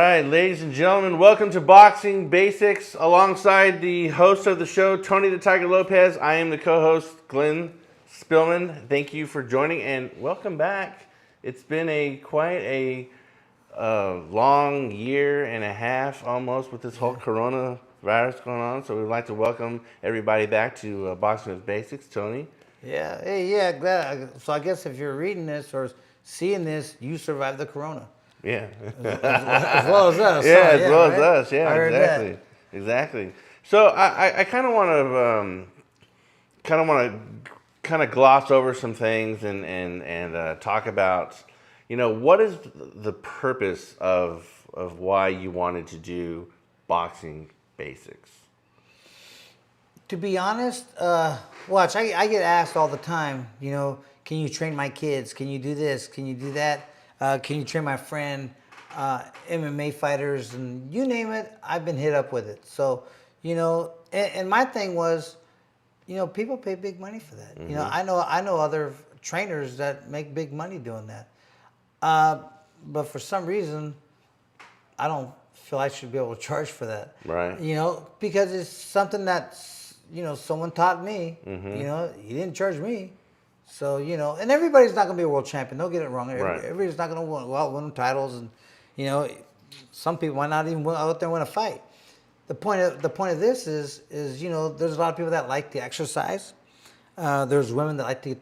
right, ladies and gentlemen, welcome to Boxing Basics. Alongside the host of the show, Tony the Tiger Lopez, I am the co-host, Glenn Spillman. Thank you for joining and welcome back. It's been quite a long year and a half almost with this whole coronavirus going on. So we'd like to welcome everybody back to Boxing with Basics. Tony. Yeah, hey, yeah, glad. So I guess if you're reading this or seeing this, you survived the corona. Yeah. As well as us. Yeah, as well as right? us. Yeah, I heard exactly. that. Exactly. So I kind of want to gloss over some things and talk about, what is the purpose of why you wanted to do Boxing Basics? To be honest, watch, I get asked all the time, can you train my kids? Can you do this? Can you do that? Can you train my friend, MMA fighters, and you name it, I've been hit up with it. So, and my thing was, people pay big money for that. Mm-hmm. I know other trainers that make big money doing that. But for some reason, I don't feel I should be able to charge for that. Right. Because it's something that, someone taught me. Mm-hmm. He didn't charge me. So, and everybody's not going to be a world champion. Don't get it wrong. Right. Everybody's not going to go out win titles. And, some people might not even go out there and win a fight. The point of this is, there's a lot of people that like to exercise. There's women that like to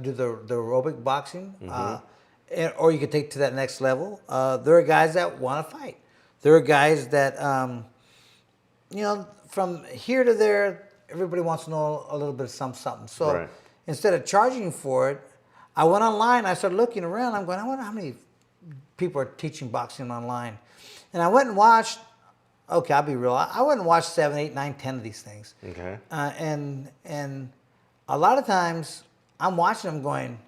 do the aerobic boxing. Mm-hmm. Or you could take to that next level. There are guys that want to fight. There are guys that, from here to there, everybody wants to know a little bit of something. So right. Instead of charging for it, I went online. I started looking around. I'm going, I wonder how many people are teaching boxing online. And I went and watched, okay, I'll be real. I went and watched 7, 8, 9, 10 of these things. Okay. And a lot of times I'm watching them going,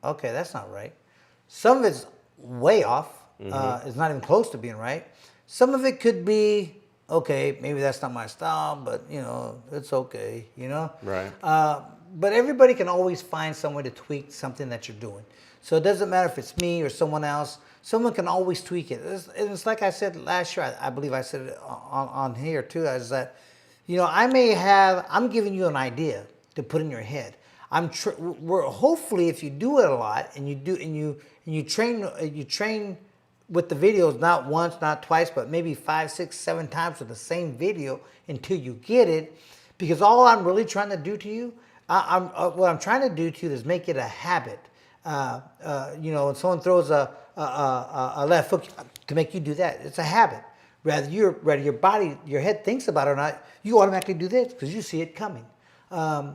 okay, that's not right. Some of it's way off. Mm-hmm. It's not even close to being right. Some of it could be, okay, maybe that's not my style, but, it's okay, Right. But everybody can always find some way to tweak something that you're doing. So it doesn't matter if it's me or someone else. Someone can always tweak it. It's like I said last year, I believe I said it on here too, is that, I'm giving you an idea to put in your head. Hopefully if you do it a lot and you train with the videos, not once, not twice, but maybe 5, 6, 7 times with the same video until you get it. Because all I'm really trying to do to you, what I'm trying to do to you is make it a habit. When someone throws a left hook to make you do that, it's a habit. Whether your body, your head thinks about it or not, you automatically do this because you see it coming. I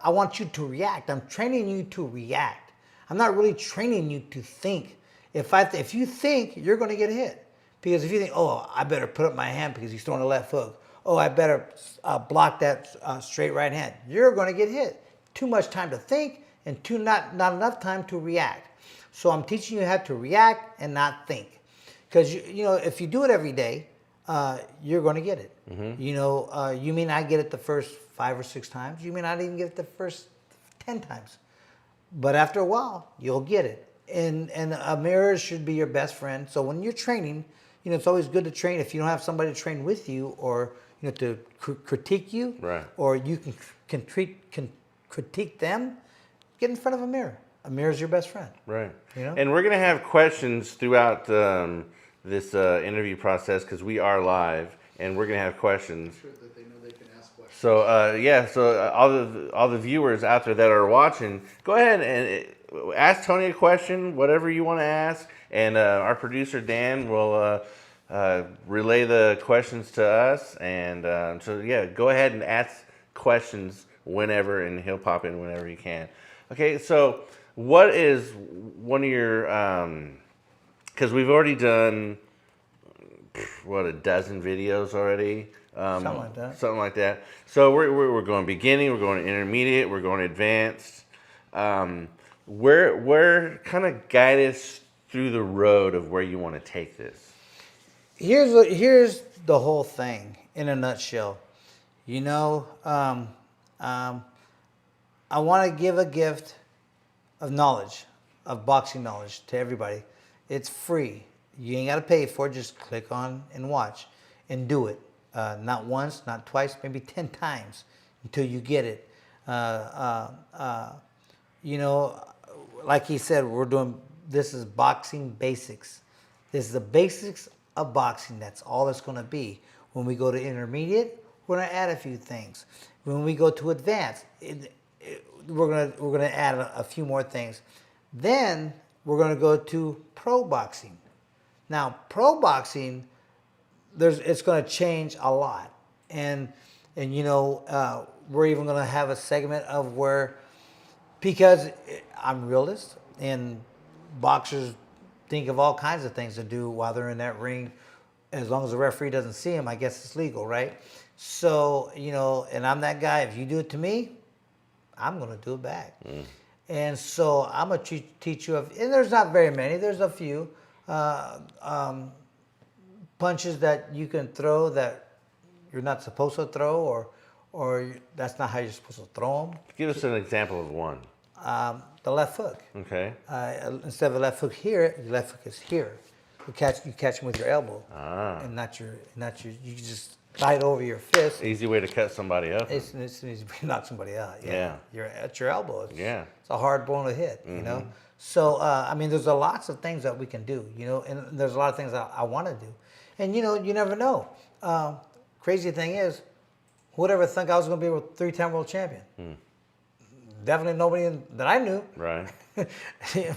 want you to react. I'm training you to react. I'm not really training you to think. If you think, you're going to get hit. Because if you think, oh, I better put up my hand because he's throwing a left hook. Oh, I better block that straight right hand. You're going to get hit. Too much time to think and not enough time to react. So I'm teaching you how to react and not think. Because, if you do it every day, you're going to get it. Mm-hmm. You may not get it the first 5 or 6 times. You may not even get it the first 10 times. But after a while, you'll get it. And a mirror should be your best friend. So when you're training, it's always good to train. If you don't have somebody to train with you or to critique you, right. Or you can critique them, get in front of a mirror. A mirror is your best friend. Right. And we're going to have questions throughout this interview process because we are live, and we're going to have questions. I'm sure that they know they can ask questions. So all the viewers out there that are watching, go ahead and ask Tony a question, whatever you want to ask, and our producer Dan will relay the questions to us. And go ahead and ask questions whenever, and he'll pop in whenever he can. Okay, so what is one of your? Because we've already done a dozen videos already. Something like that. So we're going beginning, we're going intermediate, we're going advanced. Where kind of guide us through the road of where you want to take this? Here's the whole thing in a nutshell. I want to give a gift of knowledge, of boxing knowledge to everybody. It's free. You ain't got to pay for it. Just click on and watch and do it. Not once, not twice, maybe 10 times until you get it. You know, like he said, this is boxing basics. This is the basics of boxing. That's all it's going to be. When we go to intermediate, we're going to add a few things. When we go to advanced, we're going to add a few more things. Then we're going to go to pro boxing. Now, pro boxing, it's going to change a lot, and you know, we're even going to have a segment of where, because I'm a realist, and boxers think of all kinds of things to do while they're in that ring. As long as the referee doesn't see them, I guess it's legal, right? So, you know, and I'm that guy. If you do it to me, I'm going to do it back. And so I'm going to teach you, and there's not very many, there's a few punches that you can throw that you're not supposed to throw, or that's not how you're supposed to throw them. Give us an example of one. The left hook. Okay. Instead of a left hook here, your left hook is here. You catch them with your elbow, and not your. You just slide over your fist. Easy way to cut somebody up. It's an easy way to knock somebody out. Yeah. You're at your elbow. Yeah. It's a hard bone to hit. You know. So I mean, there's lots of things that we can do. You know, and there's a lot of things that I want to do. And you know, you never know. Crazy thing is, who'd ever think I was going to be a 3-time world champion? Definitely nobody that I knew. Right.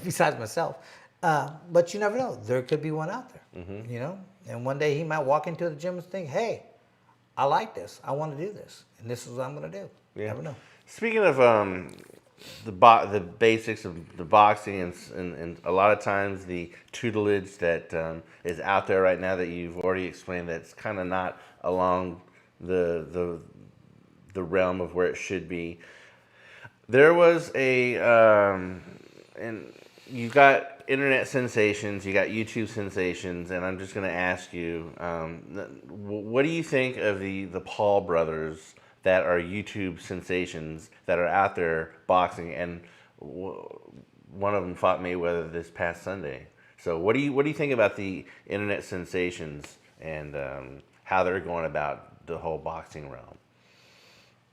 Besides myself. But you never know. There could be one out there. You know? And one day he might walk into the gym and think, hey, I like this. I want to do this. And this is what I'm going to do. Yeah. You never know. Speaking of the basics of the boxing and a lot of times the tutelage that is out there right now that you've already explained that's kind of not along the realm of where it should be. There was and you've got internet sensations, you got YouTube sensations, and I'm just going to ask you, what do you think of the Paul brothers that are YouTube sensations that are out there boxing? And one of them fought Mayweather this past Sunday. So what do you think about the internet sensations and how they're going about the whole boxing realm?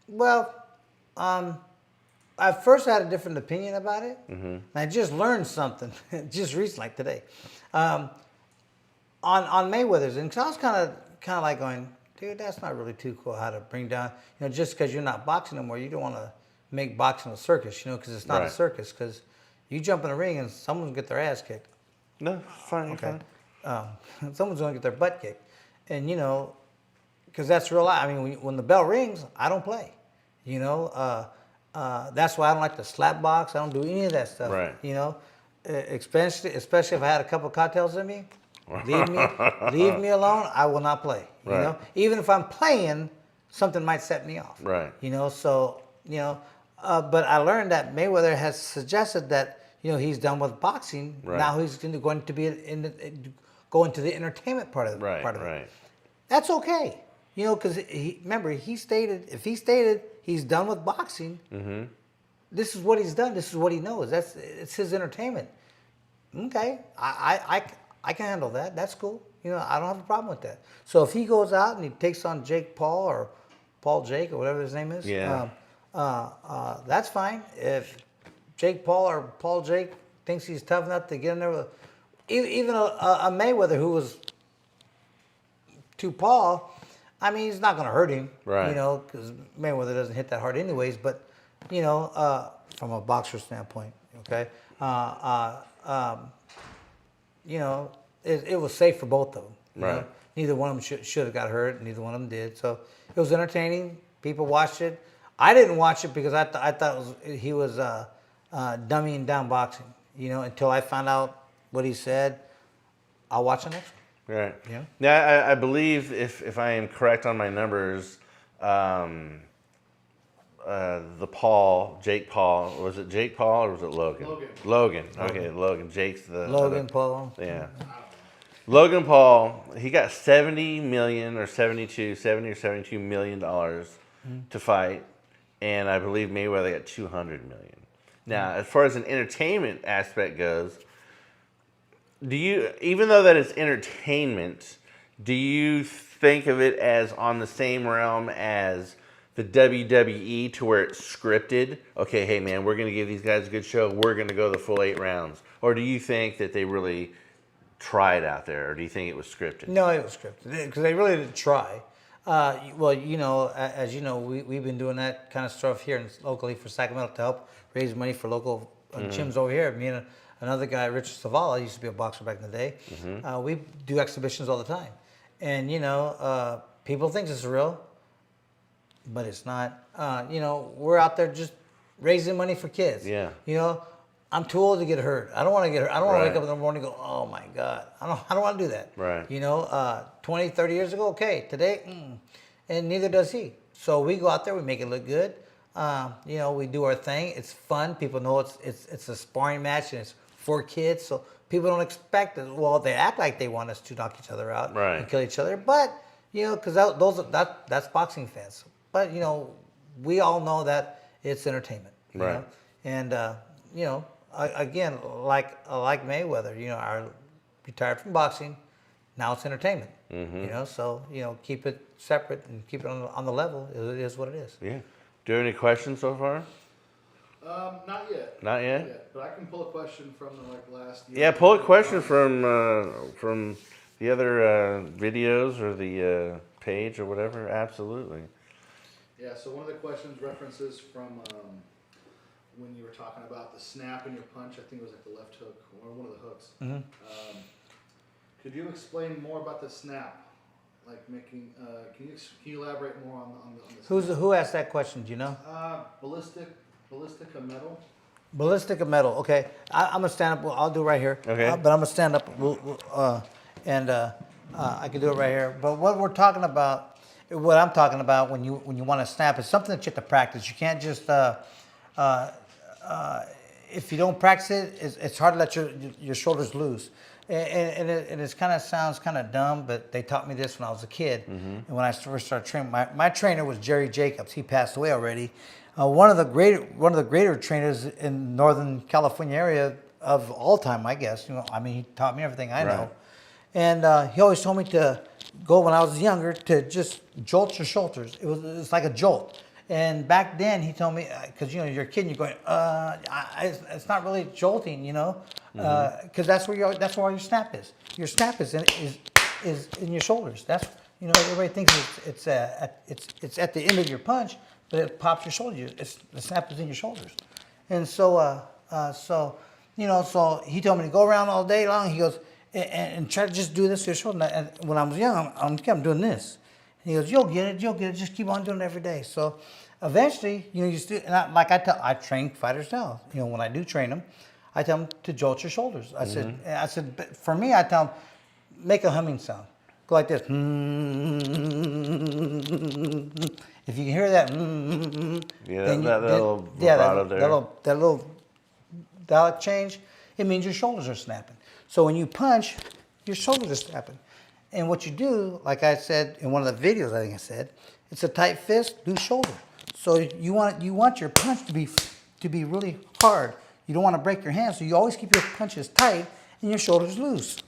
Well, at first I had a different opinion about it. And I just learned something just recently, like today, on Mayweather's. And so I was kind of like going, dude, that's not really too cool how to bring down, you know, just because you're not boxing anymore, you don't want to make boxing a circus, you know, because it's not a circus. Because you jump in the ring and someone's going to get their ass kicked. No, fine. Okay. Someone's going to get their butt kicked. And, you know, because that's real life. I mean, when the bell rings, I don't play. You know, that's why I don't like to slap box. I don't do any of that stuff. Right. You know, especially if I had a couple of cocktails in me, leave me alone. I will not play. You know, even if I'm playing, something might set me off. Right. You know, so you know, but I learned that Mayweather has suggested that he's done with boxing. Right. Now he's going to be go into the entertainment part of it. Right. That's okay. You know, because he stated he's done with boxing. This is what he's done. This is what he knows. It's his entertainment. Okay, I can handle that. That's cool. You know, I don't have a problem with that. So if he goes out and he takes on Jake Paul or Paul Jake or whatever his name is, that's fine. If Jake Paul or Paul Jake thinks he's tough enough to get in there with even a Mayweather who was to Paul, I mean, he's not going to hurt him, right? You know, because Mayweather doesn't hit that hard anyways. But you know, from a boxer standpoint, okay, you know, it was safe for both of them. Right. Know? Neither one of them should have got hurt. Neither one of them did. So it was entertaining. People watched it. I didn't watch it because I thought he was dummying down boxing. You know, until I found out what he said. I'll watch the next one. Right. Yeah. Now, I believe if I am correct on my numbers, the Jake Paul, was it Jake Paul or was it Logan? Logan. Okay, Logan. Jake's the Logan Paul. Yeah. Logan Paul, he got $70 million or $72 million to fight, and I believe Mayweather got $200 million. Now, as far as an entertainment aspect goes, do you, even though that it's entertainment, do you think of it as on the same realm as the WWE to where it's scripted? Okay, hey man, we're going to give these guys a good show. We're going to go the full 8 rounds. Or do you think that they really tried out there, or do you think it was scripted? No, it was scripted because they really didn't try. Well, you know, as you know, we've been doing that kind of stuff here locally for Sacramento to help raise money for local gyms over here. Me and another guy, Richard Savala, used to be a boxer back in the day. We do exhibitions all the time. And, you know, people think it's real, but it's not. You know, we're out there just raising money for kids. Yeah. You know, I'm too old to get hurt. I don't want to get hurt. I don't want to Right. wake up in the morning and go, oh my God. I don't want to do that. Right. You know, 20, 30 years ago, okay. Today, and neither does he. So we go out there, we make it look good. You know, we do our thing. It's fun. People know it's a sparring match and it's for kids. So people don't expect it. Well, they act like they want us to knock each other out Right. and kill each other. But, you know, because that's boxing fans. But, you know, we all know that it's entertainment. You Right. know? And, you know, again, like Mayweather, you know, I retired from boxing. Now it's entertainment. You know, so, you know, keep it separate and keep it on the level. It is what it is. Yeah. Do you have any questions so far? Not yet. Not yet? Yeah, but I can pull a question from the last year. Yeah, pull a question from the other videos or the page or whatever. Absolutely. Yeah, so one of the questions references from when you were talking about the snap in your punch. I think it was like the left hook or one of the hooks. Could you explain more about the snap? Like making, can you elaborate more on the Who asked that question? Do you know? ballistic metal? Ballistic metal. Okay, I'm gonna stand up. I'll do it right here. Okay. But I'm gonna stand up. I can do it right here. But what we're talking about, what I'm talking about, when you want to snap, is something that you have to practice. You can't just if you don't practice it, it's hard to let your shoulders loose. And it kind of sounds kind of dumb, but they taught me this when I was a kid. And when I first started training, my trainer was Jerry Jacobs. He passed away already. One of the greater trainers in Northern California area of all time, I guess. You know, I mean, he taught me everything I know. Right. And he always told me to go when I was younger to just jolt your shoulders. It's like a jolt. And back then he told me, because you know you're a kid, and you're going, it's not really jolting, you know, because that's where your snap is. Your snap is in your shoulders. That's, you know, everybody thinks it's at the end of your punch, but it pops your shoulder. The snap is in your shoulders. And so you know, so he told me to go around all day long. He goes and try to just do this to your shoulder. And when I was young, I'm doing this. And he goes, you'll get it. Just keep on doing it every day. So eventually, you know, I train fighters now. You know, when I do train them, I tell them to jolt your shoulders. I said, but for me, I tell them, make a humming sound. Go like this. If you can hear that, Yeah, then that little vibrato there. that little dialect change, it means your shoulders are snapping. So when you punch, your shoulders are snapping. And what you do, like I said in one of the videos, I think I said, it's a tight fist, loose shoulder. So you want your punch to be really hard. You don't want to break your hand, so you always keep your punches tight and your shoulders loose.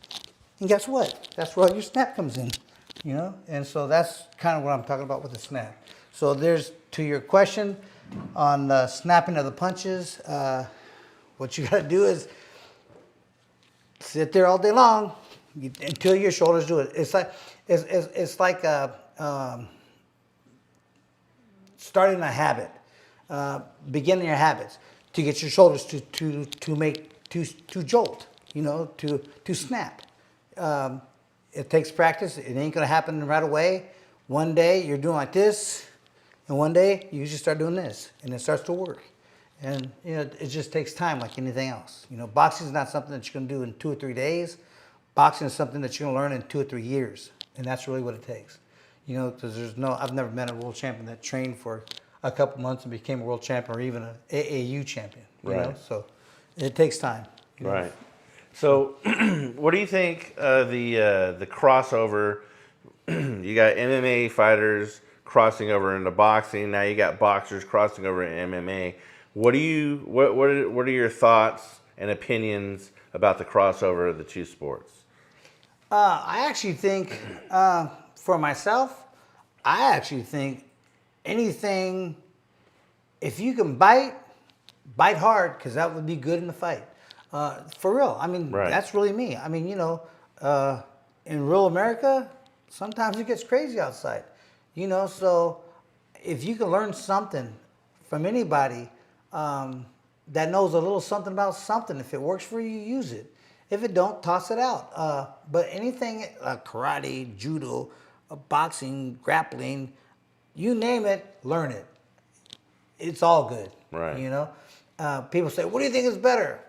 And guess what? That's where your snap comes in, you know. And so that's kind of what I'm talking about with the snap. So there's, to your question on the snapping of the punches, what you got to do is sit there all day long until your shoulders do it. It's like starting a habit, beginning your habits to get your shoulders to jolt, you know, to snap. It takes practice. It ain't gonna happen right away. One day you're doing like this, and one day you just start doing this, and it starts to work. And you know, it just takes time, like anything else. You know, boxing is not something that you're gonna do in 2 or 3 days. Boxing is something that you're gonna learn in 2 or 3 years, and that's really what it takes. You know, because I've never met a world champion that trained for a couple months and became a world champion or even an AAU champion. You know? So it takes time. You know? Right. So, what do you think the crossover? You got MMA fighters crossing over into boxing. Now you got boxers crossing over into MMA. What are your thoughts and opinions about the crossover of the two sports? I actually think, for myself, I actually think anything, if you can bite hard, because that would be good in the fight. For real. I mean, Right. that's really me. I mean, in rural America, sometimes it gets crazy outside. So if you can learn something from anybody that knows a little something about something, if it works for you, use it. If it don't, toss it out. But anything, karate, judo, boxing, grappling, you name it, learn it. It's all good. Right. People say, what do you think is better?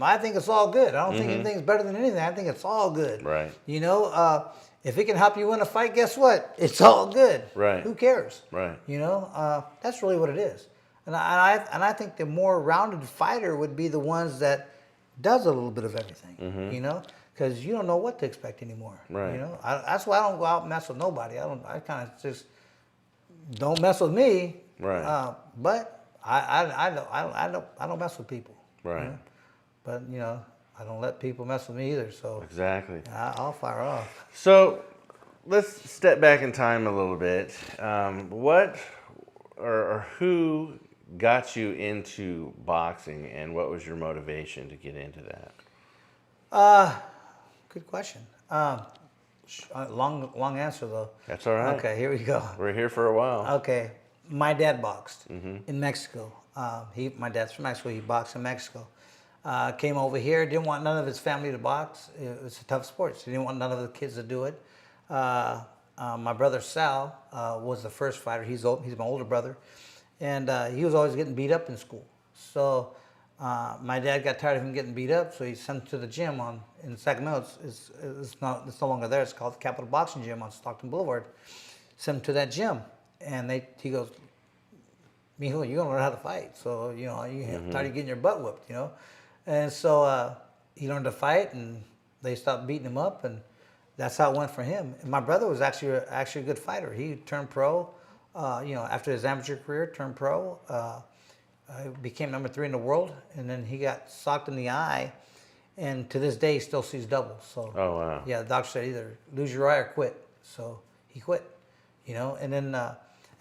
I think it's all good. I don't think anything's better than anything. I think it's all good. Right. If it can help you win a fight, guess what? It's all good. Right. Who cares? Right. That's really what it is. And I think the more rounded fighter would be the ones that does a little bit of everything. Because you don't know what to expect anymore. Right. That's why I don't go out and mess with nobody. I kind of just don't mess with me. Right. But I don't mess with people. Right. But I don't let people mess with me either. So Exactly. I'll fire off. So let's step back in time a little bit. What or who got you into boxing, and what was your motivation to get into that? Good question. Long answer though. That's all right. Okay, here we go. We're here for a while. Okay, my dad boxed in Mexico. My dad's from Mexico. He boxed in Mexico. Came over here. Didn't want none of his family to box. It's a tough sport. So he didn't want none of the kids to do it. My brother Sal was the first fighter. He's my older brother, and he was always getting beat up in school. So my dad got tired of him getting beat up, so he sent him to the gym in Sacramento. It's no longer there. It's called the Capital Boxing Gym on Stockton Boulevard. Sent him to that gym, and he goes, "Mijo, you're gonna learn how to fight. So you tired of getting your butt whooped, And so he learned to fight, and they stopped beating him up, and that's how it went for him. And my brother was actually a good fighter. He turned pro, after his amateur career, turned pro, became number 3 in the world, and then he got socked in the eye, and to this day he still sees double. So Oh, wow. yeah, the doctor said either lose your eye or quit. So he quit, And then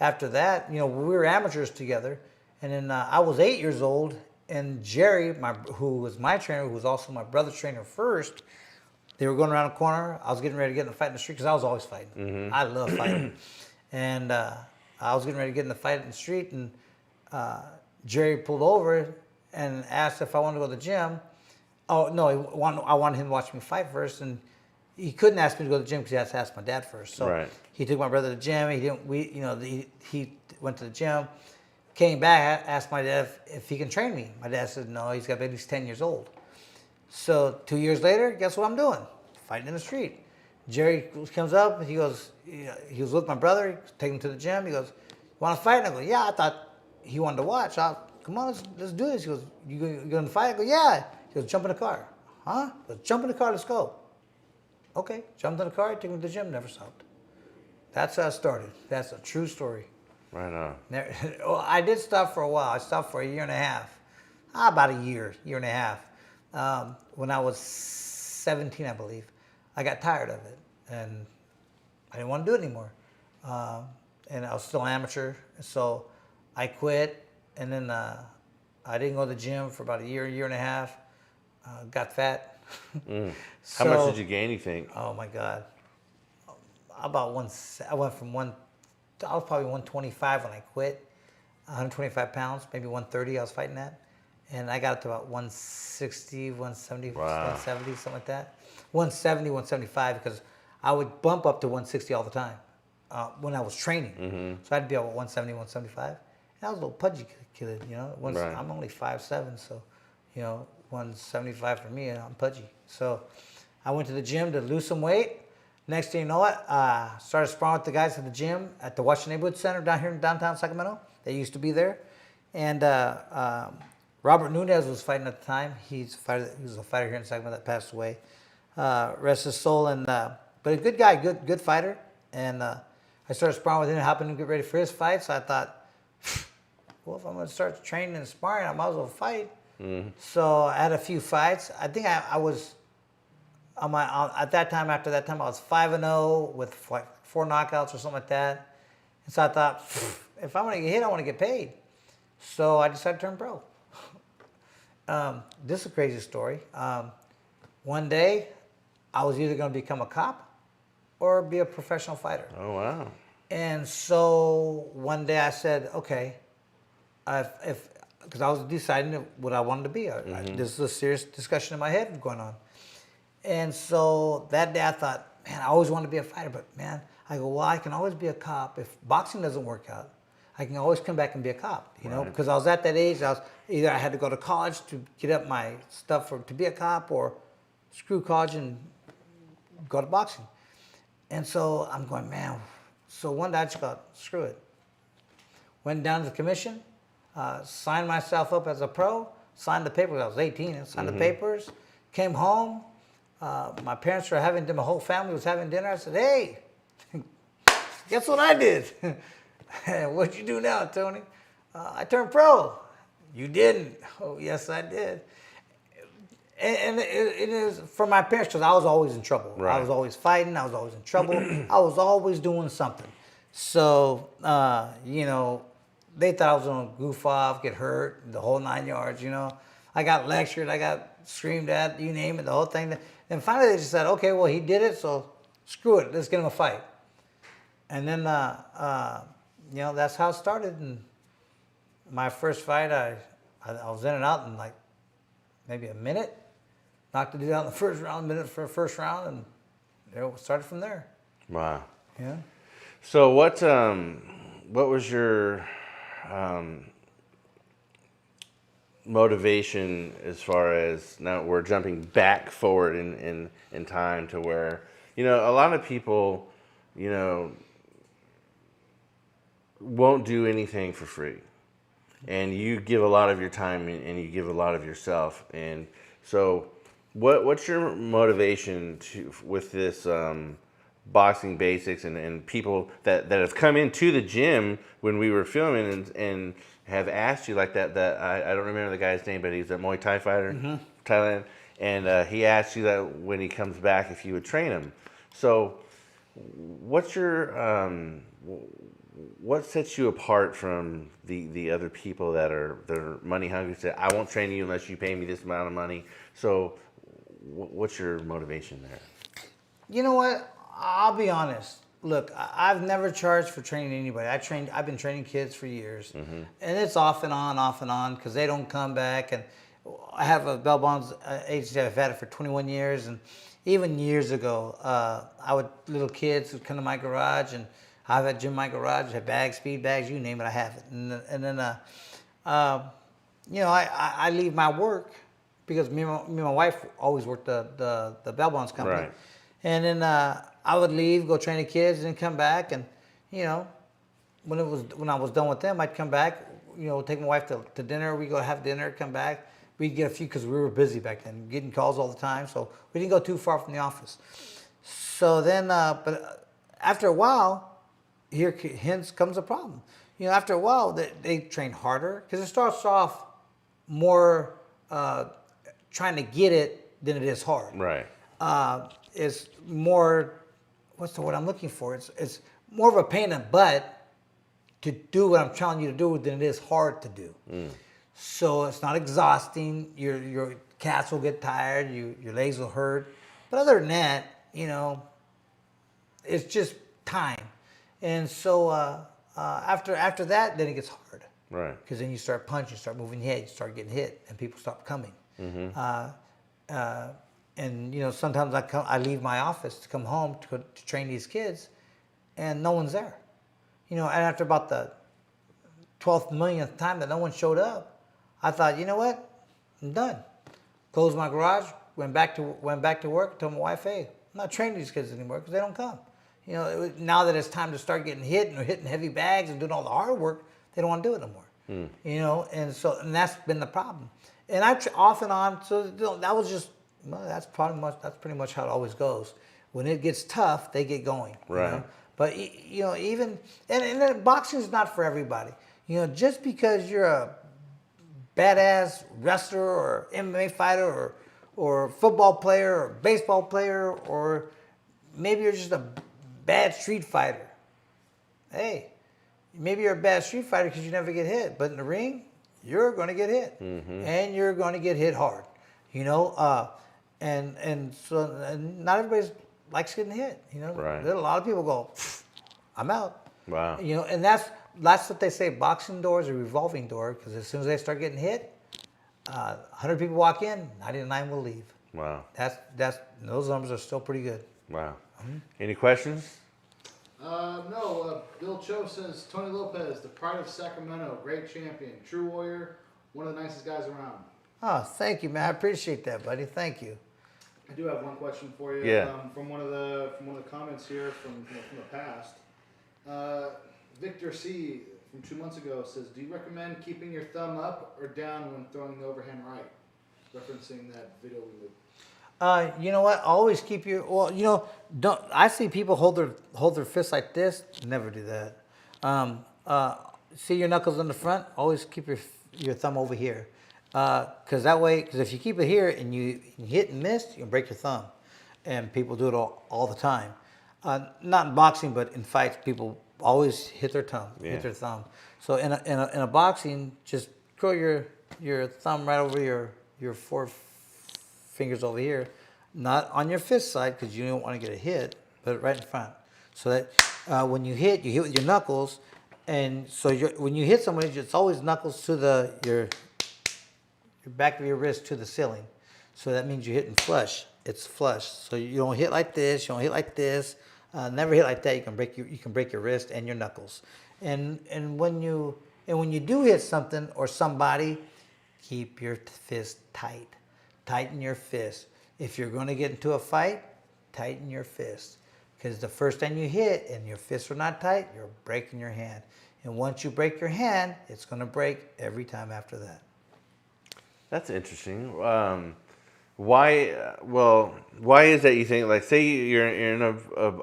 after that, we were amateurs together, and then I was 8 years old. And Jerry, who was my trainer, who was also my brother's trainer first, they were going around the corner. I was getting ready to get in a fight in the street because I was always fighting. I love fighting. And I was getting ready to get in the fight in the street, and Jerry pulled over and asked if I wanted to go to the gym. Oh, no, I wanted him to watch me fight first, and he couldn't ask me to go to the gym because he had to ask my dad first. So Right. he took my brother to the gym. He went to the gym. Came back, asked my dad if he can train me. My dad said, no, he's got at least 10 years old. So 2 years later, guess what I'm doing? Fighting in the street. Jerry comes up, he goes, he was with my brother, take him to the gym. He goes, want to fight? And I go, yeah, I thought he wanted to watch. Come on, let's do this. He goes, you going to fight? I go, yeah. He goes, jump in the car. Huh? I go, jump in the car, let's go. Okay, jumped in the car, took him to the gym, never stopped. That's how it started. That's a true story. Right on. Well, I did stop for a while. I stopped for a year and a half. About a year and a half. When I was 17, I believe. I got tired of it, and I didn't want to do it anymore. And I was still amateur, so I quit. And then I didn't go to the gym for about a year and a half. Got fat. How much did you gain, you think? Oh my God. I went from I was probably 125 when I quit, 125 pounds, maybe 130 I was fighting at. And I got up to about 160, 170, Wow. 170, something like that. 170, 175, because I would bump up to 160 all the time when I was training. So I'd be about 170, 175. And I was a little pudgy kid, Right. I'm only 5'7", so, 175 for me, and I'm pudgy. So I went to the gym to lose some weight. Next thing you know what, started sparring with the guys at the gym at the Washington Neighborhood Center down here in downtown Sacramento. They used to be there. And Robert Nunez was fighting at the time. He was a fighter here in Sacramento that passed away. Rest his soul. But a good guy, good fighter. And I started sparring with him, helping him get ready for his fight. So I thought, well, if I'm going to start training and sparring, I might as well fight. So I had a few fights. I think I was at that time. After that time, I was 5-0 with like 4 knockouts or something like that. And so I thought, if I want to get hit, I want to get paid. So I decided to turn pro. This is a crazy story. One day, I was either going to become a cop or be a professional fighter. Oh, wow. And so one day I said, okay, because I was deciding what I wanted to be. This is a serious discussion in my head going on. And so that day I thought, man, I always wanted to be a fighter, but man, I go, well, I can always be a cop. If boxing doesn't work out, I can always come back and be a cop, you know, because I was at that age. I had to go to college to get up my stuff to be a cop, or screw college and go to boxing. And so I'm going, man. So one day I just got, screw it. Went down to the commission, signed myself up as a pro, signed the papers. I was 18, and signed the papers, came home. My parents were my whole family was having dinner. I said, hey, guess what I did? What'd you do now, Tony? I turned pro. You didn't. Oh, yes, I did. And it is for my parents, because I was always in trouble. Right. I was always fighting. I was always in trouble. I was always doing something. So, you know, they thought I was going to goof off, get hurt, the whole 9 yards, you know. I got lectured. I got screamed at, you name it, the whole thing. And finally they just said, okay, well, he did it, so screw it. Let's get him a fight. And then, you know, that's how it started. And my first fight, I was in and out in like maybe a minute. Knocked the dude out in the first round, minute for the first round, and it started from there. Wow. Yeah. So what was your motivation as far as, now we're jumping back forward in time to where, you know, a lot of people, you know, won't do anything for free, and you give a lot of your time and you give a lot of yourself. And so what's your motivation with this boxing basics and people that have come into the gym when we were filming and have asked you like that I don't remember the guy's name, but he's a Muay Thai fighter, Thailand, and he asked you that when he comes back if you would train him. So what's your what sets you apart from the other people that are money hungry, say, I won't train you unless you pay me this amount of money? So what's your motivation there? You know what? I'll be honest. Look, I've never charged for training anybody. I've been training kids for years, and it's off and on, because they don't come back. And I have a bell bonds agency. I've had it for 21 years, and even years ago, little kids would come to my garage, and I've had gym in my garage, had bags, speed bags, you name it, I have it. And then, you know, I leave my work because me and my wife always worked the bell bonds company, Right. and then I would leave, go train the kids, and then come back, and you know, when I was done with them, I'd come back, you know, take my wife to dinner. We go have dinner, come back. We'd get a few, because we were busy back then, getting calls all the time, so we didn't go too far from the office. So then, but after a while, hence comes a problem. You know, after a while, they train harder, because it starts off more trying to get it than it is hard. Right. It's more, what's the word I'm looking for? It's more of a pain in the butt to do what I'm telling you to do than it is hard to do. So it's not exhausting. Your cats will get tired. Your legs will hurt. But other than that, you know, it's just time. And so after that, then it gets hard. Right. Because then you start punching, start moving your head, you start getting hit, and people stop coming. And you know, sometimes I leave my office to come home to train these kids, and no one's there. You know, and after about the 12th millionth time that no one showed up, I thought, you know what, I'm done. Closed my garage, went back to work, told my wife, hey, I'm not training these kids anymore because they don't come. You know, now that it's time to start getting hit and hitting heavy bags and doing all the hard work, they don't want to do it no more. You know, and that's been the problem. And off and on, so that was just, well, that's pretty much how it always goes. When it gets tough, they get going. Right. You know? But you know, even and boxing is not for everybody. You know, just because you're a badass wrestler or MMA fighter or football player or baseball player, or maybe you're just a bad street fighter. Hey, maybe you're a bad street fighter because you never get hit, but in the ring, you're going to get hit, and you're going to get hit hard. You know, and so not everybody likes getting hit. You know, Right. There are a lot of people go, I'm out. Wow. You know, and that's what they say. Boxing door is a revolving door, because as soon as they start getting hit, 100 people walk in, 99 will leave. Wow. Those numbers are still pretty good. Wow. Any questions? No, Bill Cho says, Tony Lopez, the pride of Sacramento, great champion, true warrior, one of the nicest guys around. Oh, thank you, man. I appreciate that, buddy. Thank you. I do have one question for you. Yeah. From one of the comments here from the past. Victor C. from 2 months ago says, do you recommend keeping your thumb up or down when throwing the overhand right? Referencing that video we made. You know what? Always keep your don't. I see people hold their fists like this. Never do that. See your knuckles in the front. Always keep your thumb over here, because if you keep it here and you hit and miss, you can break your thumb, and people do it all the time. Not in boxing, but in fights, people always hit their thumb. So in a boxing, just curl your thumb right over your four fingers over here, not on your fist side because you don't want to get a hit, but right in front. So that when you hit with your knuckles, and so when you hit somebody, it's always knuckles to your back of your wrist to the ceiling. So that means you're hitting flush. It's flush. So you don't hit like this. You don't hit like this. Never hit like that. You can break your wrist and your knuckles. And when you do hit something or somebody, keep your fist tight. Tighten your fist. If you're going to get into a fight, tighten your fist. Because the first time you hit and your fists are not tight, you're breaking your hand. And once you break your hand, it's going to break every time after that. That's interesting. Why is that, you think? Like, say you're in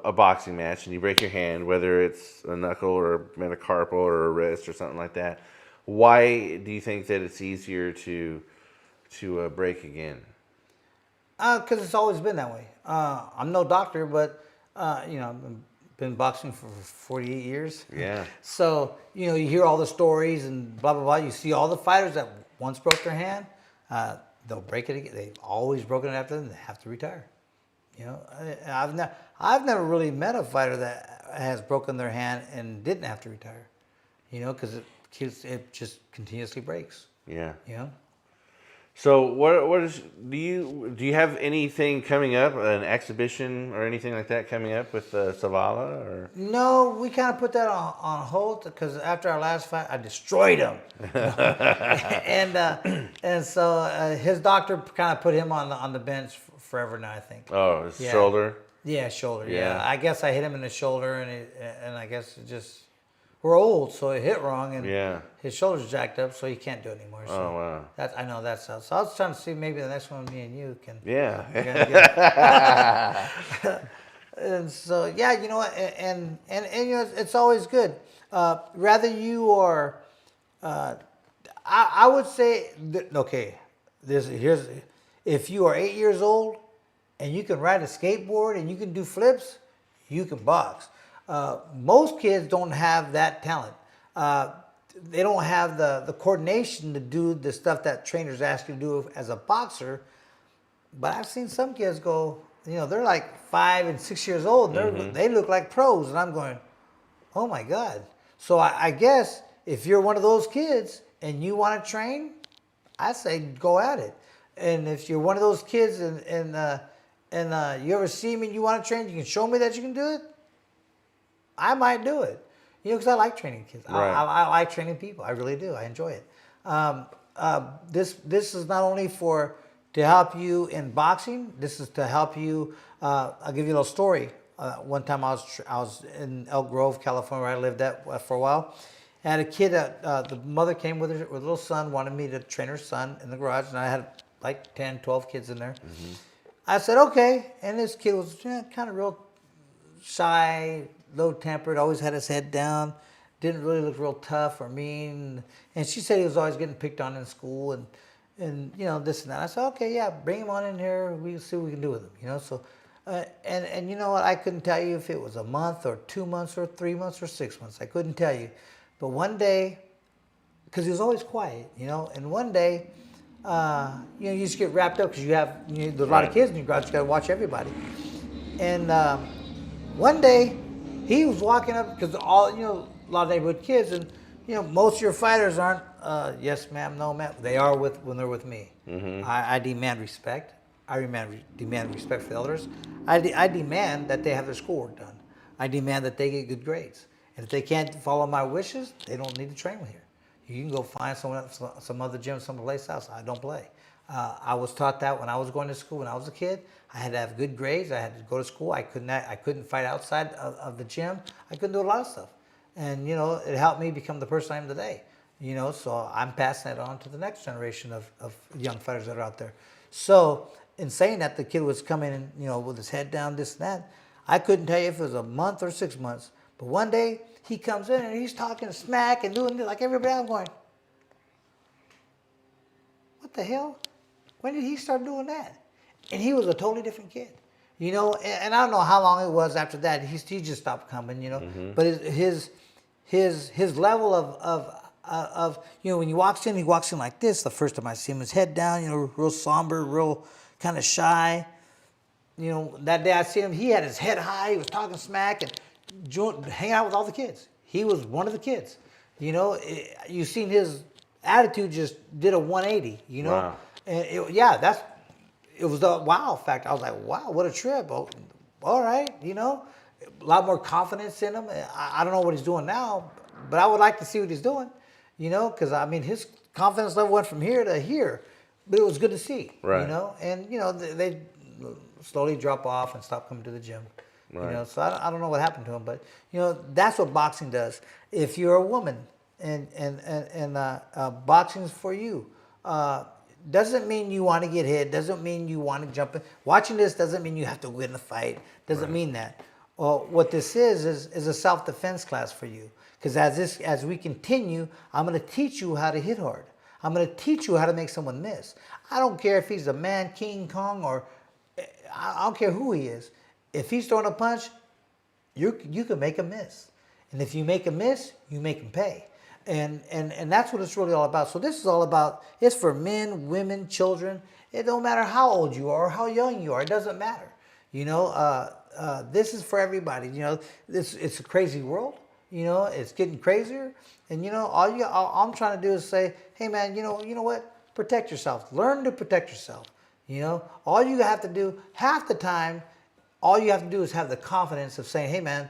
a boxing match and you break your hand, whether it's a knuckle or a metacarpal or a wrist or something like that. Why do you think that it's easier to break again? Because it's always been that way. I'm no doctor, but I've been boxing for 48 years. Yeah. So you hear all the stories and blah blah blah. You see all the fighters that once broke their hand, they'll break it again. They've always broken it after them. They have to retire. I've never really met a fighter that has broken their hand and didn't have to retire. Because it just continuously breaks. Yeah. So do you have anything coming up, an exhibition or anything like that coming up with Zavala or? No, we kind of put that on hold because after our last fight, I destroyed him, and so his doctor kind of put him on the bench forever now, I think. Oh, his shoulder. Yeah, shoulder. Yeah. I guess I hit him in the shoulder, and I guess it just. We're old, so it hit wrong, and his shoulder's jacked up, so he can't do it anymore. So oh, wow. I know that's how. So I was trying to see maybe the next one, me and you can. Yeah. And so you know what, and it's always good. Rather you are, I would say okay. Here's if you are 8 years old, and you can ride a skateboard and you can do flips, you can box. Most kids don't have that talent. They don't have the coordination to do the stuff that trainers ask you to do as a boxer. But I've seen some kids go, they're like 5 and 6 years old. And they look like pros. And I'm going, oh my God. So I guess if you're one of those kids and you want to train, I say go at it. And if you're one of those kids and you ever see me and you want to train, you can show me that you can do it, I might do it, because I like training kids. Right. I like training people. I really do. I enjoy it. This is not only to help you in boxing. This is to help you. I'll give you a little story. One time I was in Elk Grove, California, where I lived at for a while. I had a kid that the mother came with her little son, wanted me to train her son in the garage, and I had like 10, 12 kids in there. Mm-hmm. I said, okay. And this kid was kind of real shy, low-tempered, always had his head down, didn't really look real tough or mean. And she said he was always getting picked on in school and this and that. I said, okay, yeah, bring him on in here. We'll see what we can do with him, So, and you know what? I couldn't tell you if it was a month or 2 months or 3 months or 6 months. I couldn't tell you. But one day, because he was always quiet, and one day, you just get wrapped up because there's a lot of kids in your garage. You got to watch everybody. And one day, he was walking up because a lot of neighborhood kids, and most of your fighters aren't yes ma'am, no ma'am. They are when they're with me. Mm-hmm. I demand respect. I demand respect for the elders. I demand that they have their schoolwork done. I demand that they get good grades. And if they can't follow my wishes, they don't need to train with here. You can go find some other gym, some place else. I don't play. I was taught that when I was going to school when I was a kid. I had to have good grades. I had to go to school. I couldn't fight outside of the gym. I couldn't do a lot of stuff. And, it helped me become the person I am today. So I'm passing that on to the next generation of young fighters that are out there. So in saying that, the kid was coming in, with his head down, this and that. I couldn't tell you if it was a month or 6 months. But one day he comes in and he's talking smack and doing it like everybody. I'm going, what the hell? When did he start doing that? And he was a totally different kid, And I don't know how long it was after that. He just stopped coming, Mm-hmm. But his level of when he walks in like this. The first time I see him, his head down, real somber, real kind of shy. That day I see him, he had his head high. He was talking smack and hanging out with all the kids. He was one of the kids. You seen his attitude just did a 180. Wow. And it was the wow factor. I was like, wow, what a trip. Oh, all right, a lot more confidence in him. I don't know what he's doing now, but I would like to see what he's doing, because his confidence level went from here to here, but it was good to see, right. And they slowly drop off and stop coming to the gym. Right. So I don't know what happened to him, but that's what boxing does. If you're a woman and boxing's for you, doesn't mean you want to get hit. Doesn't mean you want to jump in. Watching this doesn't mean you have to win the fight. Doesn't mean that. Well, what this is a self-defense class for you. Because as we continue, I'm going to teach you how to hit hard. I'm going to teach you how to make someone miss. I don't care if he's a man, King Kong, or I don't care who he is. If he's throwing a punch, you can make him miss. And if you make him miss, you make him pay. And that's what it's really all about. So this is all about, it's for men, women, children. It don't matter how old you are or how young you are. It doesn't matter. This is for everybody. It's a crazy world. It's getting crazier. And, all I'm trying to do is say, hey, man, you know what? Protect yourself. Learn to protect yourself. All you have to do, half the time, all you have to do is have the confidence of saying, hey, man,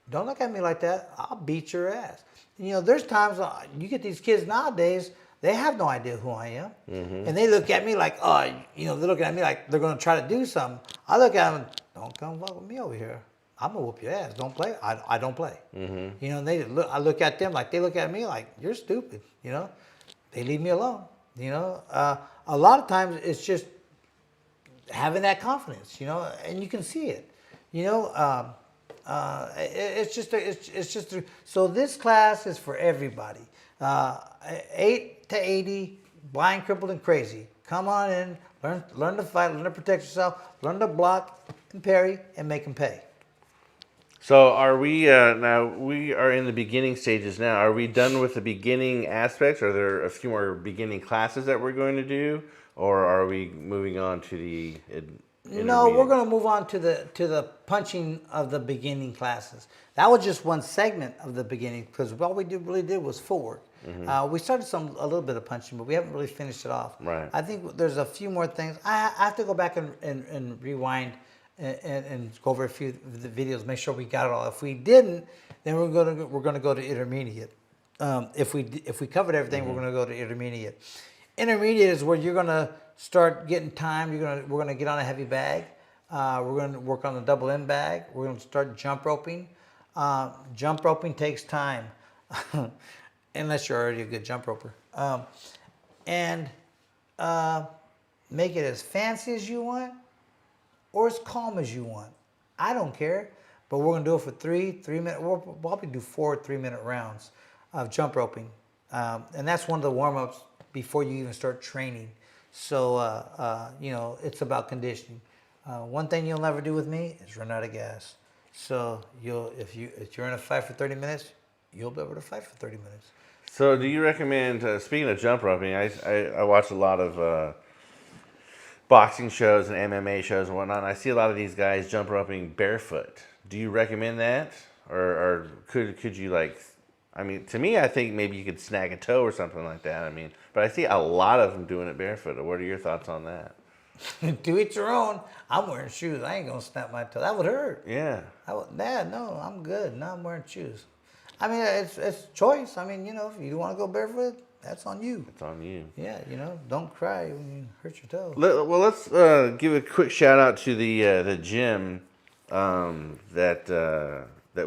don't look at me like that. I'll beat your ass. There's times you get these kids nowadays, they have no idea who I am. Mm-hmm. And they look at me like, they're looking at me like they're going to try to do something. I look at them, don't come fuck with me over here. I'm going to whoop your ass. Don't play. I don't play. Mm-hmm. And I look at them like they look at me like, you're stupid. They leave me alone. A lot of times it's just having that confidence, and you can see it. So this class is for everybody. 8 to 80, blind, crippled, and crazy. Come on in, learn to fight, learn to protect yourself, learn to block and parry, and make them pay. So are we, now we are in the beginning stages now. Are we done with the beginning aspects? Are there a few more beginning classes that we're going to do? Or are we moving on to the No, we're going to move on to the punching of the beginning classes. That was just one segment of the beginning because all we really did was footwork. Mm-hmm. We started a little bit of punching, but we haven't really finished it off. Right. I think there's a few more things. I have to go back and rewind and go over a few of the videos, make sure we got it all. If we didn't, then we're going to go to intermediate. If we covered everything, mm-hmm. We're going to go to intermediate. Intermediate is where you're going to start getting time. We're going to get on a heavy bag. We're going to work on the double end bag. We're going to start jump roping. Jump roping takes time, unless you're already a good jump roper. And make it as fancy as you want or as calm as you want. I don't care. but we're gonna do it for 3 minute. We'll probably do 4 3-minute rounds of jump roping, and that's one of the warm ups before you even start training. So it's about conditioning. One thing you'll never do with me is run out of gas. So if you're in a fight for 30 minutes, you'll be able to fight for 30 minutes. So, do you recommend? Speaking of jump roping, I watch a lot of boxing shows and MMA shows and whatnot. And I see a lot of these guys jump roping barefoot. Do you recommend that, or could you like? I mean, to me, I think maybe you could snag a toe or something like that. I mean, but I see a lot of them doing it barefoot. What are your thoughts on that? To each your own. I'm wearing shoes. I ain't gonna snap my toe. That would hurt. Yeah. No, I'm good. No, I'm wearing shoes. I mean, it's choice. I mean, if you want to go barefoot, that's on you. It's on you. Yeah, don't cry when you hurt your toe. Well, let's give a quick shout out to the gym that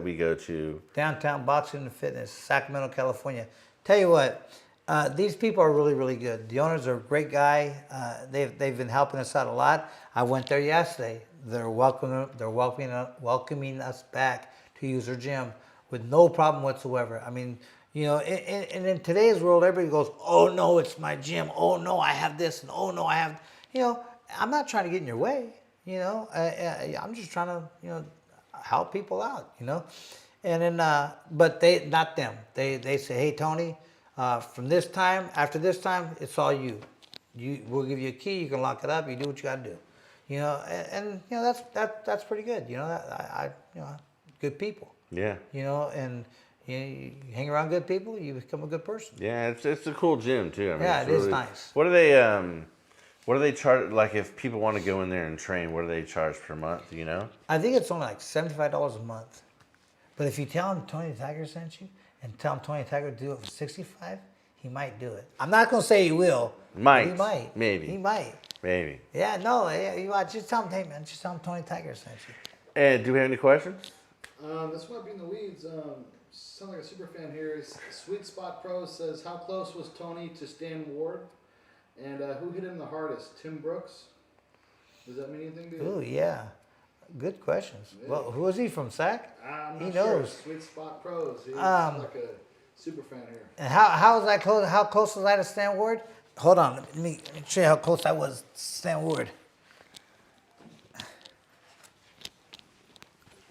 we go to. Downtown Boxing and Fitness, Sacramento, California. Tell you what, these people are really, really good. The owners are a great guy. They've been helping us out a lot. I went there yesterday. They're welcoming us back to use their gym with no problem whatsoever. I mean, and in today's world, everybody goes, "Oh no, it's my gym. Oh no, I have this, and oh no, I have." I'm not trying to get in your way. I'm just trying to, help people out. And then, but they, not them. They say, "Hey, Tony, from this time, after this time, it's all you. We'll give you a key. You can lock it up. You do what you got to do." That's pretty good. Good people. Yeah. And you hang around good people, you become a good person. Yeah, it's a cool gym too. I mean, Yeah, it's it is really nice. What do they charge? Like, if people want to go in there and train, what do they charge per month? I think it's only like $75 a month. But if you tell him Tony the Tiger sent you, and tell him Tony the Tiger to do it for $65, he might do it. I'm not gonna say he will. Might. He might. Maybe. He might. Maybe. Yeah. No. Yeah. You watch. Just tell him, hey man. Just tell him Tony the Tiger sent you. And do we have any questions? This might be in the weeds. Sound like a super fan here. Sweet Spot Pro says, how close was Tony to Stan Ward? And who hit him the hardest? Tim Brooks? Does that mean anything to you? Oh yeah. Good questions. Yeah. Well, who is he from, Sac? I'm he not knows. Sure. Sweet Spot Pros. He's like a super fan here. And how was I close? How close was I to Stan Ward? Hold on. Let me show you how close I was to Stan Ward.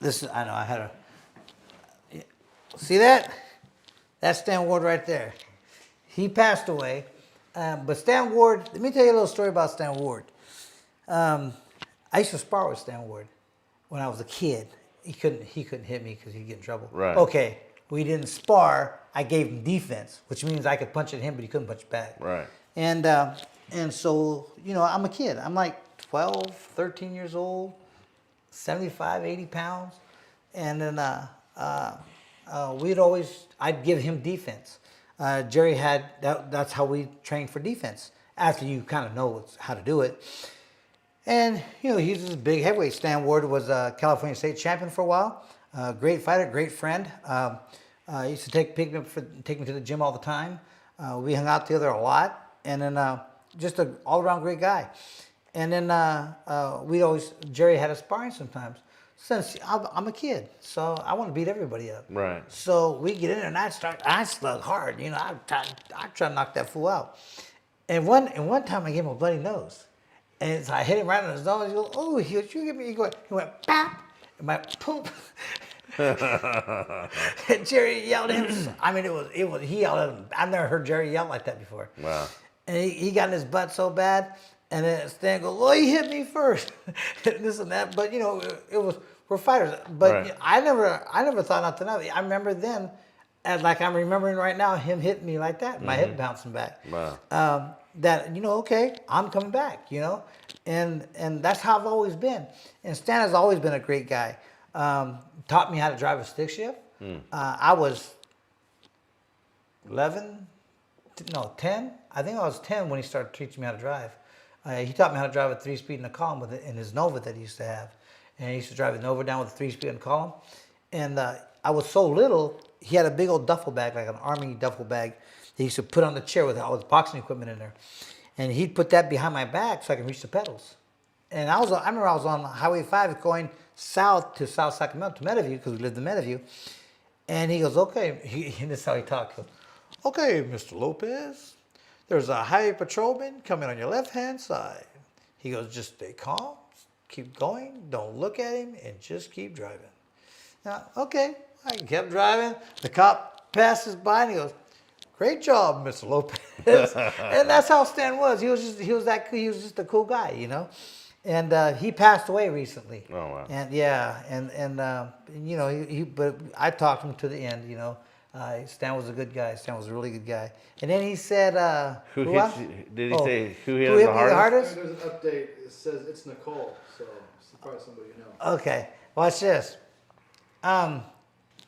I know I had a. See that? That's Stan Ward right there. He passed away. But Stan Ward, let me tell you a little story about Stan Ward. I used to spar with Stan Ward when I was a kid. He couldn't hit me because he'd get in trouble. Right. Okay, we didn't spar. I gave him defense, which means I could punch at him, but he couldn't punch back. Right. And so, I'm a kid. I'm like 12, 13 years old, 75, 80 pounds. And then I'd give him defense. Jerry that's how we trained for defense, after you kind of know how to do it. And, he's this big heavyweight. Stan Ward was a California state champion for a while. Great fighter, great friend. He used to take me to the gym all the time. We hung out together a lot. And then just an all-around great guy. And then Jerry had us sparring sometimes. Since I'm a kid, so I want to beat everybody up. Right. So we get in there and I slug hard. I try to knock that fool out. And one time I gave him a bloody nose. And so I hit him right on his nose. He goes, "Oh, you hit me." He went, "Pap!" And my poop. And Jerry yelled at him. I mean, he yelled at him. I've never heard Jerry yell like that before. Wow. And he got in his butt so bad. And then Stan goes, "Well, he hit me first." This and that. But we're fighters. But right. I never thought nothing of it. I remember then, like I'm remembering right now, him hitting me like that, my head bouncing back. Wow. Okay, I'm coming back, and that's how I've always been. And Stan has always been a great guy. Taught me how to drive a stick shift. I was 10. I think I was 10 when he started teaching me how to drive. He taught me how to drive a 3-speed in a column in his Nova that he used to have. And he used to drive the Nova down with a 3-speed in a column. And I was so little, he had a big old duffel bag, like an army duffel bag, that he used to put on the chair with all his boxing equipment in there. And he'd put that behind my back so I could reach the pedals. And I remember I was on Highway 5 going south to South Sacramento, to Meadowview, because we lived in Meadowview. And he goes, okay, and this is how he talks. He goes, okay, Mr. Lopez, there's a highway patrolman coming on your left-hand side. He goes, just stay calm, keep going, don't look at him, and just keep driving. Now, okay, I kept driving. The cop passes by, and he goes, great job, Mr. Lopez. And that's how Stan was. He was just a cool guy, you know. And he passed away recently. Oh wow. And yeah, and you know, but I talked him to the end, you know. Stan was a good guy. Stan was a really good guy. And then he said, Who else? hit you, did he say who hit Who him hit the me hardest? There's an update. It says it's Nicole, so it's probably somebody you know. Okay, watch this.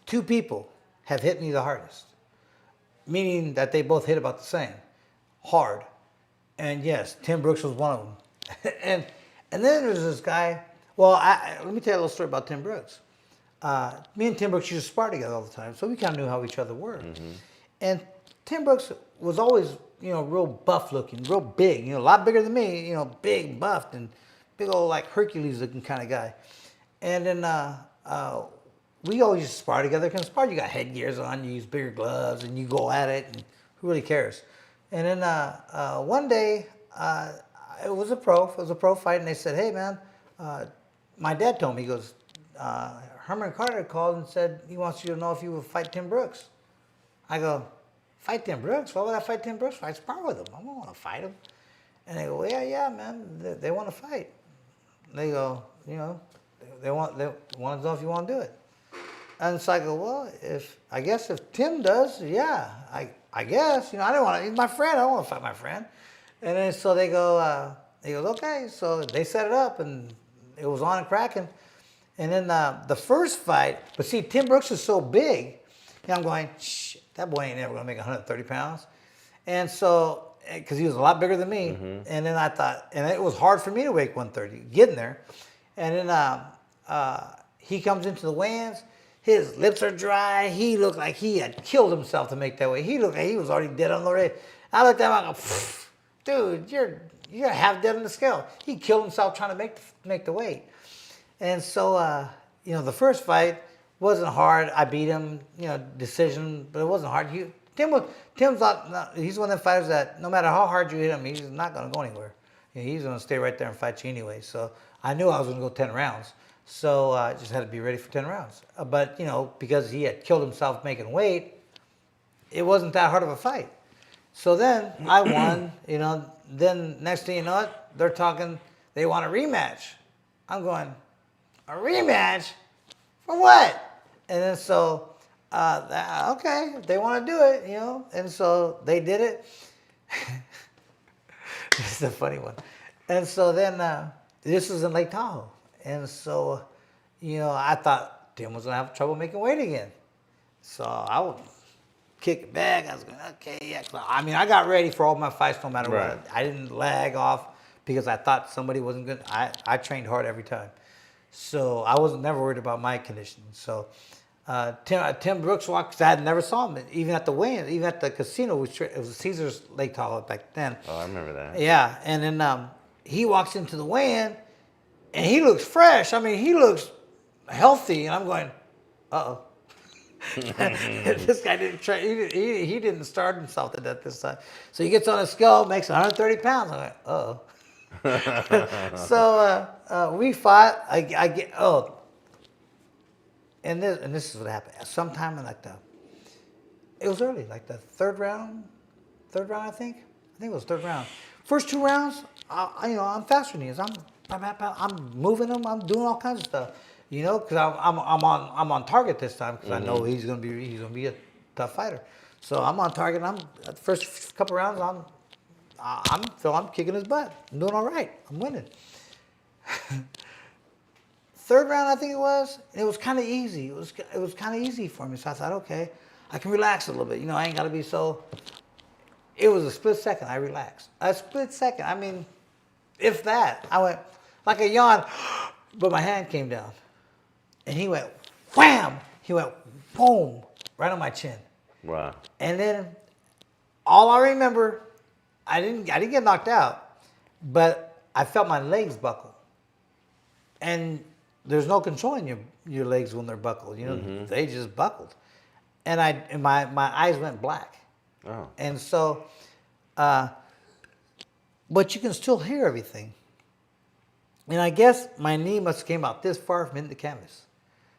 2 people have hit me the hardest, meaning that they both hit about the same, hard. And yes, Tim Brooks was one of them. and then there's this guy. Well, let me tell you a little story about Tim Brooks. Me and Tim Brooks used to spar together all the time, so we kind of knew how each other were. Mm-hmm. And Tim Brooks was always, you know, real buff looking, real big, you know, a lot bigger than me, you know, big, buffed, and big old like Hercules looking kind of guy. And then we always used to spar together. Because spar, you got headgears on, you use bigger gloves, and you go at it, and who really cares? And then one day, it was a pro fight, and they said, hey man, my dad told me, he goes, Herman Carter called and said he wants you to know if you would fight Tim Brooks. I go, fight Tim Brooks? Why would I fight Tim Brooks? I spar with him. I don't want to fight him. And they go, yeah, man, they want to fight. They go, you know, they want to know if you want to do it. And so I go, well, I guess if Tim does, yeah, I guess, you know, I don't want to. He's my friend. I don't want to fight my friend. And then so they go, he goes, okay. So they set it up, and it was on and cracking. And then the first fight, but see, Tim Brooks is so big, and I'm going, shh, that boy ain't never gonna make 130 pounds. And so, because he was a lot bigger than me, and then I thought, and it was hard for me to make 130, getting there. And then he comes into the weigh-ins. His lips are dry. He looked like he had killed himself to make that weight. He looked like he was already dead on the race. I looked at him, I go, dude, you're half dead on the scale. He killed himself trying to make the weight. And so, you know, the first fight wasn't hard. I beat him, you know, decision, but it wasn't hard. Tim's not, he's one of the fighters that no matter how hard you hit him, he's not going to go anywhere. You know, he's going to stay right there and fight you anyway. So I knew I was going to go 10 rounds. So I just had to be ready for 10 rounds. But, you know, because he had killed himself making weight, it wasn't that hard of a fight. So then I won, you know. Then next thing you know it, they're talking, they want a rematch. I'm going, a rematch? For what? And then so, okay, they want to do it, you know. And so they did it. This is a funny one. And so then this was in Lake Tahoe. And so, you know, I thought Tim was going to have trouble making weight again. So I would kick it back. I was going, okay, yeah. I mean, I got ready for all my fights no matter what. I didn't lag off because I thought somebody wasn't good. I trained hard every time. So I wasn't never worried about my condition. So Tim Brooks walked, because I had never saw him, even at the weigh-in, even at the casino. It was Caesars Lake Tahoe back then. Oh, I remember that. Yeah, and then he walks into the weigh-in, and he looks fresh. I mean, he looks healthy, and I'm going, uh-oh. This guy didn't train. He didn't start himself to death this time. So he gets on a scale, makes 130 pounds. I'm like, uh-oh. So we fought. I get and this is what happened. Sometime in it was early, like the third round, I think it was third round. First 2 rounds, I'm faster than he is. I'm moving him. I'm doing all kinds of stuff, you know, because I'm on target this time because I know he's gonna be a tough fighter. So I'm on target. The first couple rounds, I'm kicking his butt. I'm doing all right. I'm winning. Third round, I think it was kind of easy. It was kind of easy for me. So I thought, okay, I can relax a little bit. You know, I ain't got to be so. It was a split second. I relaxed. A split second. I mean, if that. I went like a yawn, but my hand came down, and he went wham. He went boom right on my chin. Wow. And then all I remember, I didn't get knocked out, but I felt my legs buckle. And there's no controlling your legs when they're buckled. You know, they just buckled, and my eyes went black, and so, but you can still hear everything. And I guess my knee must have came out this far from hitting the canvas,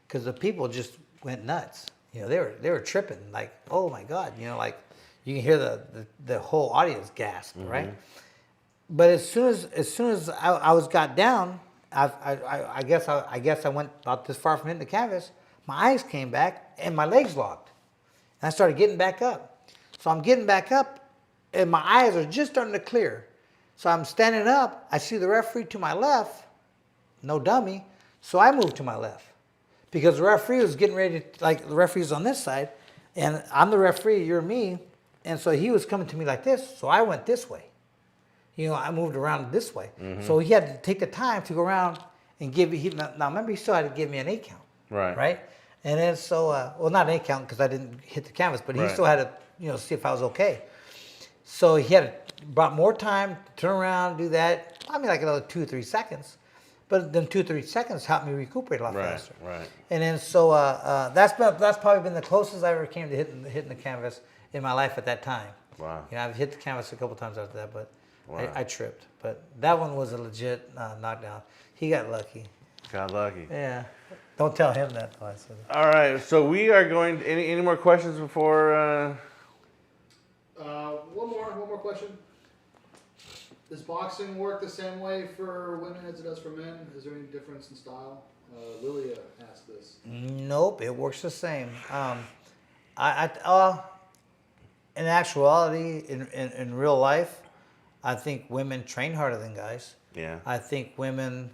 because the people just went nuts. You know, they were tripping, like, oh my God, you know, like you can hear the whole audience gasp, right? But as soon as I was got down, I guess I went about this far from hitting the canvas. My eyes came back and my legs locked, and I started getting back up. So I'm getting back up, and my eyes are just starting to clear. So I'm standing up. I see the referee to my left, no dummy. So I moved to my left because the referee was getting ready to, like, the referee's on this side, and I'm the referee, you're me, and so he was coming to me like this. So I went this way. You know, I moved around this way. So he had to take the time to go around and give me. Now remember, he still had to give me an 8 count. Right. Right. And then so, well, not an 8 count because I didn't hit the canvas, but he still had to, you know, see if I was okay. So he had brought more time to turn around, do that. I mean, like another 2-3 seconds, but then 2-3 seconds helped me recuperate a lot faster. Right. And then so that's probably been the closest I ever came to hitting the canvas in my life at that time. Wow. You know, I've hit the canvas a couple times after that, but. Wow. I tripped, but that one was a legit knockdown. He got lucky. Got lucky. Yeah. Don't tell him that. Though, I said it. All right. So we are going. Any more questions before? One more question. Does boxing work the same way for women as it does for men? Is there any difference in style? Lilia asked this. Nope, it works the same. In actuality, in real life, I think women train harder than guys. Yeah. I think women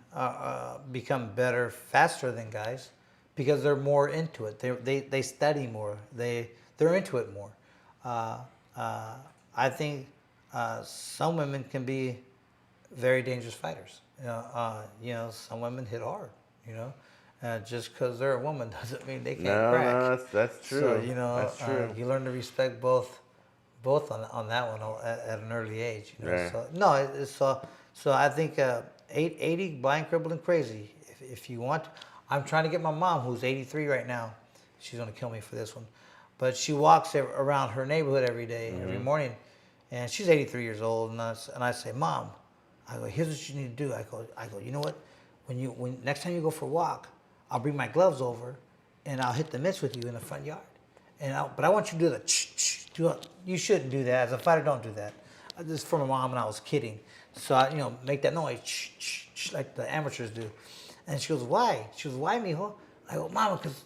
become better faster than guys because they're more into it. They study more. They're into it more. I think some women can be very dangerous fighters. You know, some women hit hard. You know, just because they're a woman doesn't mean they can't crack. No, that's true. So, you know, that's true. you learn to respect both on that one at an early age. You know? Right. So no, so I think 80 blind, crippled, and crazy. If you want, I'm trying to get my mom, who's 83 right now. She's gonna kill me for this one, but she walks around her neighborhood every day, every morning, and she's 83 years old. And I say, Mom, I go, here's what you need to do. I go, you know what? When next time you go for a walk, I'll bring my gloves over, and I'll hit the mitts with you in the front yard. But I want you to do the you shouldn't do that. As a fighter, don't do that. This is for my mom, and I was kidding. So I, make that noise like the amateurs do. And she goes, why? She goes, why, mijo? I go, Mama, because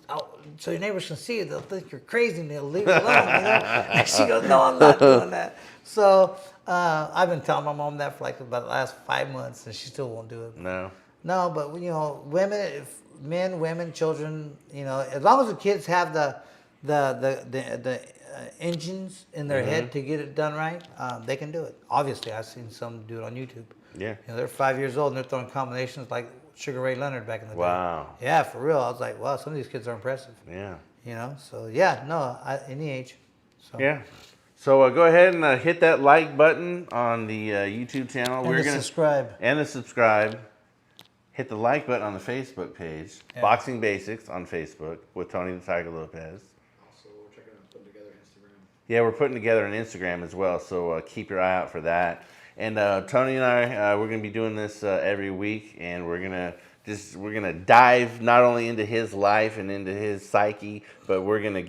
so your neighbors can see you. They'll think you're crazy, and they'll leave you alone. And she goes, no, I'm not doing that. So I've been telling my mom that for like about the last 5 months, and she still won't do it. No, but women, men, women, children, as long as the kids have the engines in their head to get it done right, they can do it. Obviously, I've seen some do it on YouTube. Yeah. They're 5 years old and they're throwing combinations like Sugar Ray Leonard back in the day. Wow. Yeah, for real. I was like, wow, some of these kids are impressive. Yeah. So yeah, no, any age. So. Yeah. So go ahead and hit that like button on the YouTube channel. And subscribe. And the subscribe. Hit the like button on the Facebook page, Boxing Basics on Facebook with Tony the Tiger Lopez. Also, we're checking out putting together Instagram. Yeah, we're putting together an Instagram as well, so keep your eye out for that. And Tony and I, we're gonna be doing this every week, and we're gonna dive not only into his life and into his psyche, but we're gonna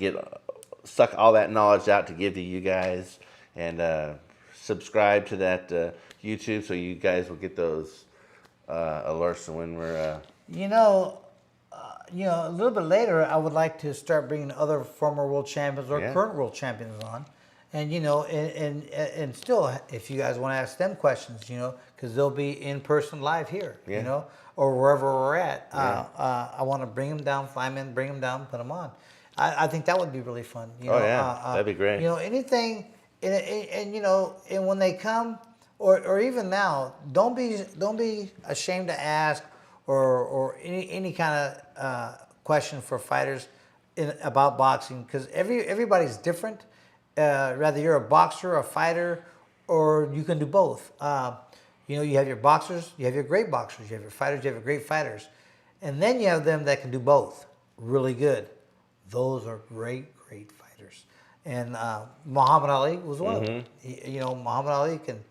suck all that knowledge out to give to you guys, and subscribe to that YouTube so you guys will get those alerts when we're. A little bit later, I would like to start bringing other former world champions or current world champions on. And, and still, if you guys want to ask them questions, because they'll be in person live here, or wherever we're at. I want to bring them down, fly them in, bring them down, put them on. I think that would be really fun. That'd be great. Anything, and when they come, or even now, don't be ashamed to ask or any kind of question for fighters about boxing, because everybody's different. Whether you're a boxer, a fighter, or you can do both. You have your boxers, you have your great boxers, you have your fighters, you have your great fighters. And then you have them that can do both really good. Those are great, great fighters. And Muhammad Ali was one of them. Muhammad Ali can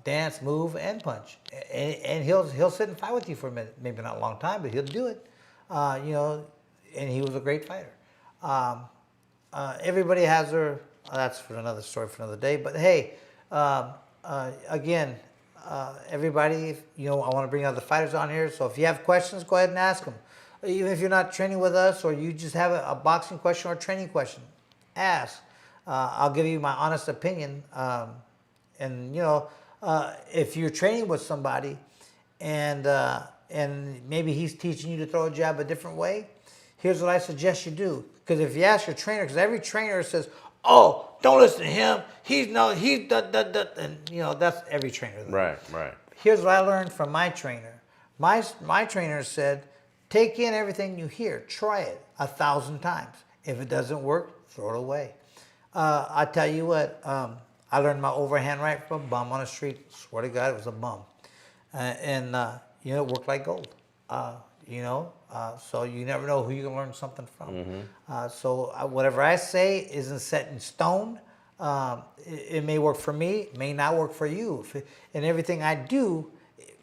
dance, move, and punch. And he'll sit and fight with you for a minute. Maybe not a long time, but he'll do it. And he was a great fighter. Everybody has their, that's for another story for another day. But hey, again, everybody, I want to bring other fighters on here. So if you have questions, go ahead and ask them. Even if you're not training with us or you just have a boxing question or a training question, ask. I'll give you my honest opinion. If you're training with somebody and maybe he's teaching you to throw a jab a different way, here's what I suggest you do. Because if you ask your trainer, because every trainer says, "Oh, don't listen to him. He's and that's every trainer. Right. Here's what I learned from my trainer. My trainer said, take in everything you hear. Try it 1,000 times. If it doesn't work, throw it away. I tell you what, I learned my overhand right from a bum on the street. Swear to God, it was a bum. It worked like gold. So you never know who you can learn something from. Whatever I say isn't set in stone. It may work for me, it may not work for you. And everything I do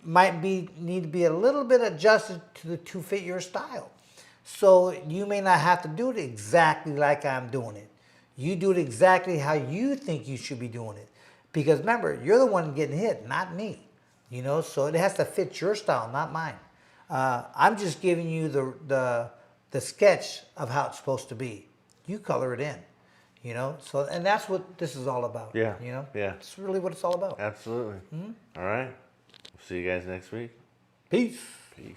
might need to be a little bit adjusted to fit your style. So you may not have to do it exactly like I'm doing it. You do it exactly how you think you should be doing it. Because remember, you're the one getting hit, not me. So it has to fit your style, not mine. I'm just giving you the sketch of how it's supposed to be. You color it in. And that's what this is all about. Yeah. Yeah. It's really what it's all about. Absolutely. All right. We'll see you guys next week. Peace. Peace.